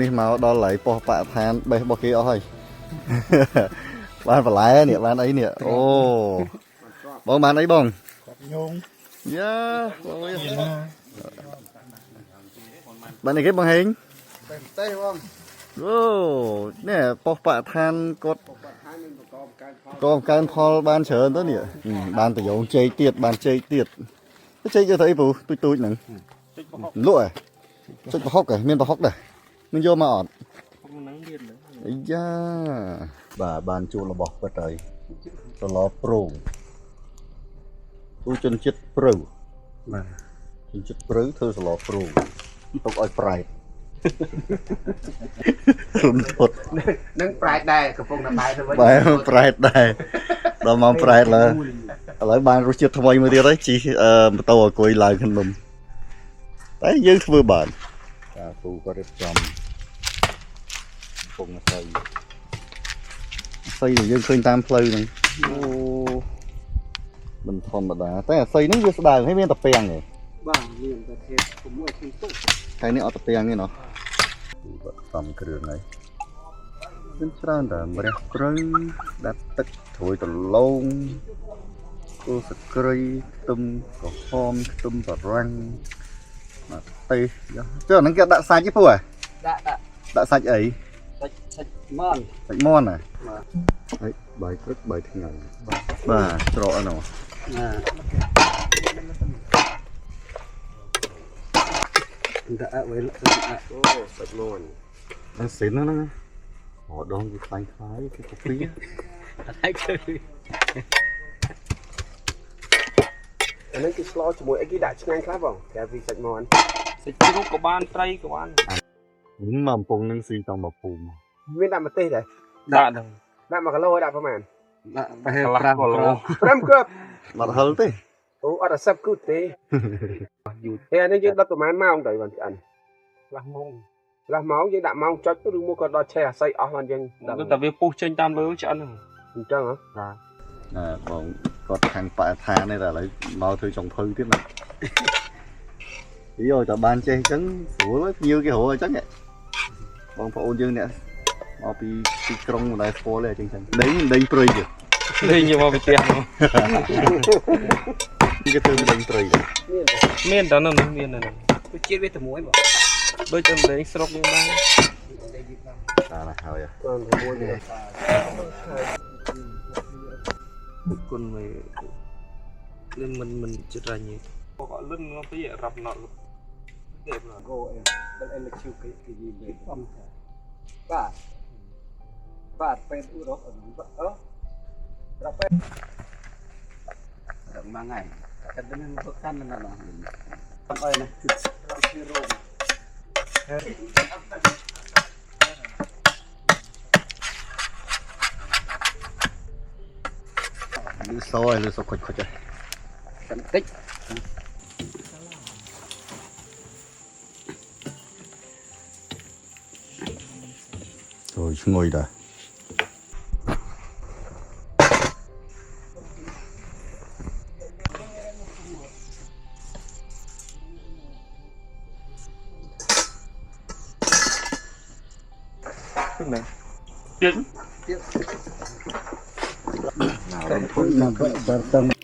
នេះមកដល់ឡៃប៉ុស្តិ៍បកឋានបេះរបស់គេអស់ហើយបានបន្លែនេះបានអីនេះអូបងបានអីបងញងយ៉ាបងបានអីគេបងហេងទេបងអូនេះប៉ុស្តិ៍បកឋានគាត់កងកើនផលបានច្រើនទៅនេះបានប្រយោជន៍ជ័យទៀតបានជ័យទៀតជ័យយកទៅអីពូទូចហ្នឹងលក់ហ៎ចុចប្រហុកហ៎មានប្រហុកដែរនឹងយកមកអត់ហ្នឹងទៀតអាយ៉ាបាទបានជួលរបស់ពិតហើយសឡប្រងទូជនចិត្តព្រៅបាទជនចិត្តព្រៅធ្វើសឡប្រងទុកឲ្យប្រែតរុនធត់នឹងប្រែតដែរកំពុងតែបែរទៅវិញបែរប្រែតដែរដល់មកប្រែតឡើយឥឡូវបានរសជាតិថ្មីមួយទៀតហើយជីម៉ូតូអង្គុយឡើងក្នុងតែយើងធ្វើបានចាពូក៏រៀបចំពងស្អីយើងឃើញតាមផ្លូវហ្នឹងអូមិនធម្មតាតែអាស័យហ្នឹងវាស្ដើងហើយមានតែពាំងទេបាទមានតែធេប6ក្នុងទុកហើយនេះអត់តែពាំងទេណោះសំគ្រឿងហើយមានច្រើនតែម្រះព្រៅដាត់ទឹកត្រួយដលងគល់សក្រីខ្ទឹមក្រហមខ្ទឹមបារាំងមកទេចុះហ្នឹងគេដាក់សាច់ទេពូហ៎ដាក់សាច់អីសាច់មាន់ហ៎ហើយបាយព្រឹកបាយថ្ងៃបាទច្រកអណោះដាក់អើវិញអូសាច់មាន់ហ្នឹងសិនហ្នឹងអូដងវាខ្លាញ់ខ្លាយគេកាពីអត់ហើយគឺអានេះគេស្លោជាមួយអីគេដាក់ឆ្ងាញ់ខ្លះបងតែពីសាច់មាន់សាច់ជ្រូកក៏បានត្រីក៏បានមកកំពង់នឹងស៊ីតមកពូមមានដាក់ម្ទេសដែរដាក់ហ្នឹងដាក់1គីឡូដាក់ប្រហែលដាក់ប្រហែល5គីឡូ5គប់អត់ហិលទេអូអត់10គូទេយូរទេអានេះយើងដុតប្រហែលម៉ោងទៅបានឆ្អិនខ្លះម៉ោងយើងដាក់ម៉ោងចុចឬមួយក៏ដល់ឆេះអាស័យអស់បានយើងតែវាពុះចេញតាមលើឆ្អិនហ្នឹងអញ្ចឹងហ៎បងគាត់ខាងបរិស្ថាននេះតែឥឡូវមកធ្វើចុងភៅទៀតណាយកតែបានចេះអញ្ចឹងស្រួលភ្ញៀវគេរកអញ្ចឹងបងប្អូនយើងអ្នកមកពីក្រុងមិនដែលស្គាល់ទេអញ្ចឹងដេញព្រៃទៀតលេងយកមកពីផ្ទះហ្នឹងគេធ្វើដេញព្រៃមានតែនោះមានតែនោះទៅជាតិវាតែមួយបងដូចតែលេងស្រុកយើងដែរតាណាហើយមួយនេះគុណមួយលឹងមិនចិត្តរាញ់ទេក៏លឹងមកពីរាប់ណត់ទេបងគោអីដល់អេលឈូគេយីលេបាទពេលឧរោដល់ពេលដល់មួយថ្ងៃតែនឹងទុកកាន់ណាស់បងអើយណាគឺរោមលឺសូឲ្យលឺសូខុចទេបន្តិចអូយឈ្ងុយដែរហ្នឹងទៀតណារំភើបណាស់បើតឹង